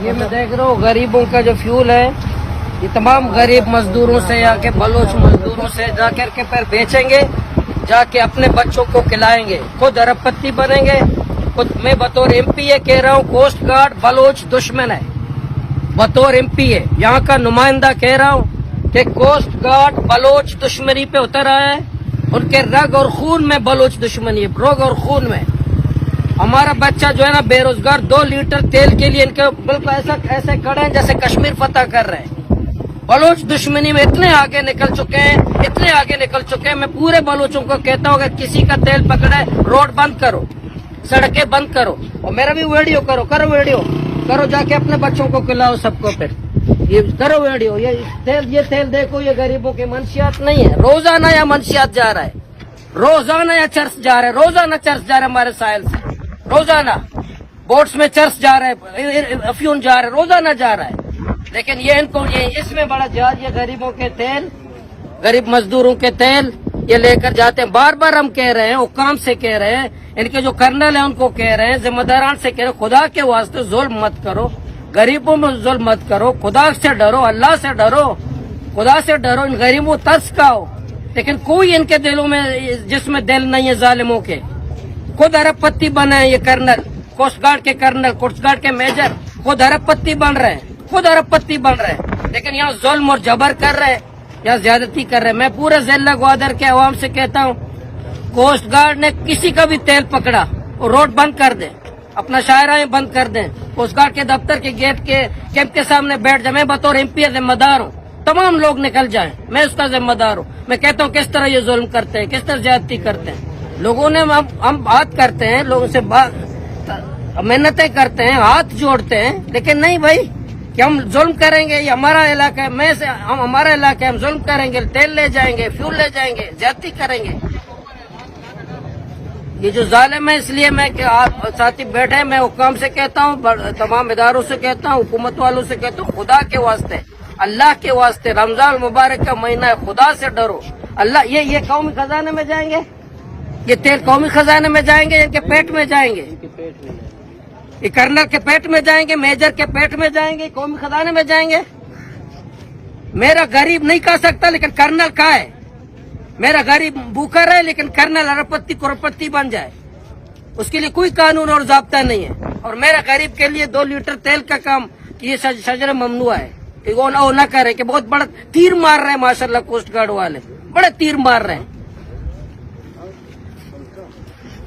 یہ میں دیکھ رہا ہوں غریبوں کا جو فیول ہے یہ تمام غریب مزدوروں سے یا کے بلوچ مزدوروں سے جا کر کے پھر بیچیں گے، جا کے اپنے بچوں کو کھلائیں گے، خود ارب پتی بنیں گے۔ خود میں بطور ایم پی یہ کہہ رہا ہوں کوسٹ گارڈ بلوچ دشمن ہے، بطور ایم پی ہے یہاں کا نمائندہ کہہ رہا ہوں کہ کوسٹ گارڈ بلوچ دشمنی پہ اتر آیا ہے، ان کے رگ اور خون میں بلوچ دشمنی ہے، رگ اور خون میں۔ ہمارا بچہ جو ہے نا بے روزگار 2 لیٹر تیل کے لیے ان کے بالکل ایسے کھڑے ہیں جیسے کشمیر فتح کر رہے ہیں۔ بلوچ دشمنی میں اتنے آگے نکل چکے ہیں، میں پورے بلوچوں کو کہتا ہوں اگر کسی کا تیل پکڑے روڈ بند کرو، سڑکیں بند کرو، اور میرا بھی ویڈیو کرو جا کے اپنے بچوں کو کھلاؤ سب کو، پھر یہ کرو ویڈیو۔ یہ تیل دیکھو، یہ غریبوں کی منشیات نہیں ہے، روزانہ یا منشیات جا رہا ہے، روزانہ یا چرس جا رہا ہے ہمارے ساحل سے، روزانہ بوٹس میں چرس جا رہا ہے، افیون جا رہا ہے، روزانہ جا رہا ہے۔ لیکن یہ ان کو اس میں بڑا جہاز، یہ غریبوں کے تیل، غریب مزدوروں کے تیل یہ لے کر جاتے ہیں۔ بار بار ہم کہہ رہے ہیں، حکام سے کہہ رہے ہیں، ان کے جو کرنل ہیں ان کو کہہ رہے ہیں، ذمہ داران سے کہہ رہے ہیں، خدا کے واسطے ظلم مت کرو، غریبوں میں ظلم مت کرو، خدا سے ڈرو، اللہ سے ڈرو، خدا سے ڈرو، ان غریبوں ترس کھاؤ۔ لیکن کوئی ان کے دلوں میں، جس میں دل نہیں ہے ظالموں کے، خود ارب پتی بنے ہیں یہ کرنل، کوسٹ گارڈ کے کرنل، کوسٹ گارڈ کے میجر خود ارب پتی بن رہے ہیں، لیکن یہاں ظلم اور جبر کر رہے ہیں، یہاں زیادتی کر رہے ہیں۔ میں پورے ضلع گوادر کے عوام سے کہتا ہوں کوسٹ گارڈ نے کسی کا بھی تیل پکڑا اور روڈ بند کر دیں، اپنا شاہراہیں بند کر دیں، کوسٹ گارڈ کے دفتر کے گیٹ کے کیمپ کے سامنے بیٹھ جائیں۔ میں بطور ایم پی ذمہ دار ہوں، تمام لوگ نکل جائیں، میں اس کا ذمہ دار ہوں۔ میں کہتا ہوں کس طرح یہ ظلم کرتے ہیں، کس طرح زیادتی کرتے ہیں لوگوں نے۔ ہم بات کرتے ہیں لوگوں سے، محنتیں کرتے ہیں، ہاتھ جوڑتے ہیں، لیکن نہیں بھائی کہ ہم ظلم کریں گے، یہ ہمارا علاقہ ہے، ہمارا علاقہ ہے، ہم ظلم کریں گے، تیل لے جائیں گے، فیول لے جائیں گے، زیادتی کریں گے۔ یہ جو ظالم ہے، اس لیے میں کہ آپ ساتھی بیٹھے ہیں، میں حکام سے کہتا ہوں، تمام اداروں سے کہتا ہوں، حکومت والوں سے کہتا ہوں، خدا کے واسطے، اللہ کے واسطے، رمضان المبارک کا مہینہ ہے، خدا سے ڈرو۔ اللہ یہ قومی خزانے میں جائیں گے، یہ تیل قومی خزانے میں جائیں گے، ان کے پیٹ میں جائیں گے، یہ کرنل کے پیٹ میں جائیں گے، میجر کے پیٹ میں جائیں گے، قومی خزانے میں جائیں گے۔ میرا غریب نہیں کھا سکتا لیکن کرنل کھائے، میرا غریب بھوکا رہے لیکن کرنل ارب پتی کروڑپتی بن جائے، اس کے لیے کوئی قانون اور ضابطہ نہیں ہے۔ اور میرا غریب کے لیے 2 لیٹر تیل کا کام یہ شجر ممنوع ہے کہ وہ نہ کرے، کہ بہت بڑا تیر مار رہے ہیں ماشاءاللہ کوسٹ گارڈ والے، بڑے تیر مار رہے ہیں۔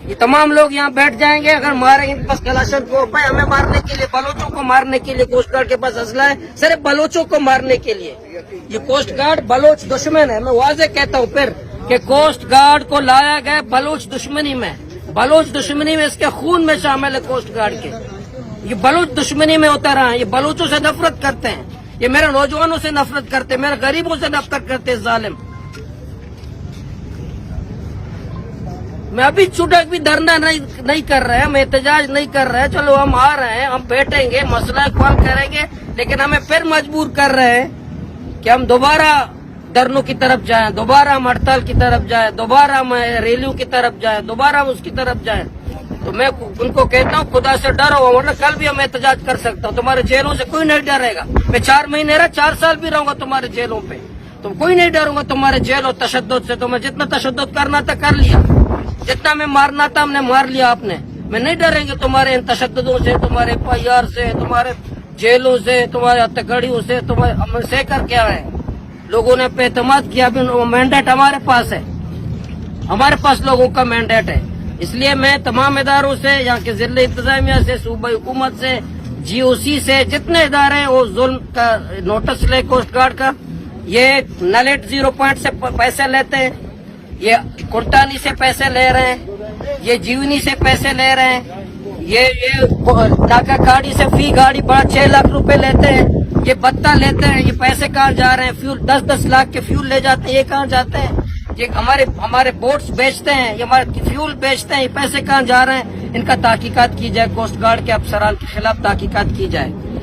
یہ تمام لوگ یہاں بیٹھ جائیں گے، اگر ماریں گے بس کلاشن کو، ہمیں مارنے کے لیے، بلوچوں کو مارنے کے لیے کوسٹ گارڈ کے پاس اسلحہ ہے، صرف بلوچوں کو مارنے کے لیے۔ یہ کوسٹ گارڈ بلوچ دشمن ہے، میں واضح کہتا ہوں پھر کہ کوسٹ گارڈ کو لایا گیا بلوچ دشمنی میں، اس کے خون میں شامل ہے کوسٹ گارڈ کے۔ یہ بلوچ دشمنی میں اتر رہا ہے، یہ بلوچوں سے نفرت کرتے ہیں، یہ میرے نوجوانوں سے نفرت کرتے ہیں، میرے غریبوں سے نفرت کرتے ہیں ظالم۔ میں ابھی چھوٹا بھی دھرنا نہیں کر رہے ہیں، ہم احتجاج نہیں کر رہے ہیں، چلو ہم آ رہے ہیں، ہم بیٹھیں گے، مسئلہ حل کریں گے، لیکن ہمیں پھر مجبور کر رہے ہیں کہ ہم دوبارہ دھرنوں کی طرف جائیں، دوبارہ ہم ہڑتال کی طرف جائیں، دوبارہ ہم ریلیوں کی طرف جائیں، دوبارہ ہم اس کی طرف جائیں۔ تو میں ان کو کہتا ہوں خدا سے ڈرو، ورنہ کل بھی ہم احتجاج کر سکتا ہوں، تمہارے جیلوں سے کوئی نہیں ڈرے گا۔ میں 4 مہینے رہا، 4 سال بھی رہوں گا تمہارے جیلوں پہ، تو کوئی نہیں ڈروں گا تمہارے جیل اور تشدد سے۔ تو میں جتنا تشدد کرنا تھا کر لیا، جتنا میں مارنا تھا ہم نے مار لیا آپ نے۔ میں نہیں ڈریں گے تمہارے ان تشددوں سے، تمہارے FIR سے، تمہارے جیلوں سے، تمہارے ہتھکڑیوں سے، تمہارے ہم سے کر کیا ہے۔ لوگوں نے پہ اعتماد کیا، ابھی مینڈیٹ ہمارے پاس ہے، ہمارے پاس لوگوں کا مینڈیٹ ہے۔ اس لیے میں تمام اداروں سے، یہاں کے ضلع انتظامیہ سے، صوبائی حکومت سے، GOC سے، جتنے ادارے ہیں وہ ظلم کا نوٹس لے کوسٹ گارڈ کا۔ یہ نلیٹ 0 پوائنٹ سے پیسے لیتے ہیں، یہ کنٹانی سے پیسے لے رہے ہیں، یہ جیونی سے پیسے لے رہے ہیں، یہ ناکا گاڑی سے فی گاڑی بڑا 6 لاکھ روپے لیتے ہیں، یہ بتا لیتے ہیں۔ یہ پیسے کہاں جا رہے ہیں؟ فیول 10-10 لاکھ کے فیول لے جاتے ہیں، یہ کہاں جاتے ہیں؟ یہ ہمارے بوٹس بیچتے ہیں، یہ ہمارے فیول بیچتے ہیں، یہ پیسے کہاں جا رہے ہیں؟ ان کا تحقیقات کی جائے، کوسٹ گارڈ کے افسران کے خلاف تحقیقات کی جائے۔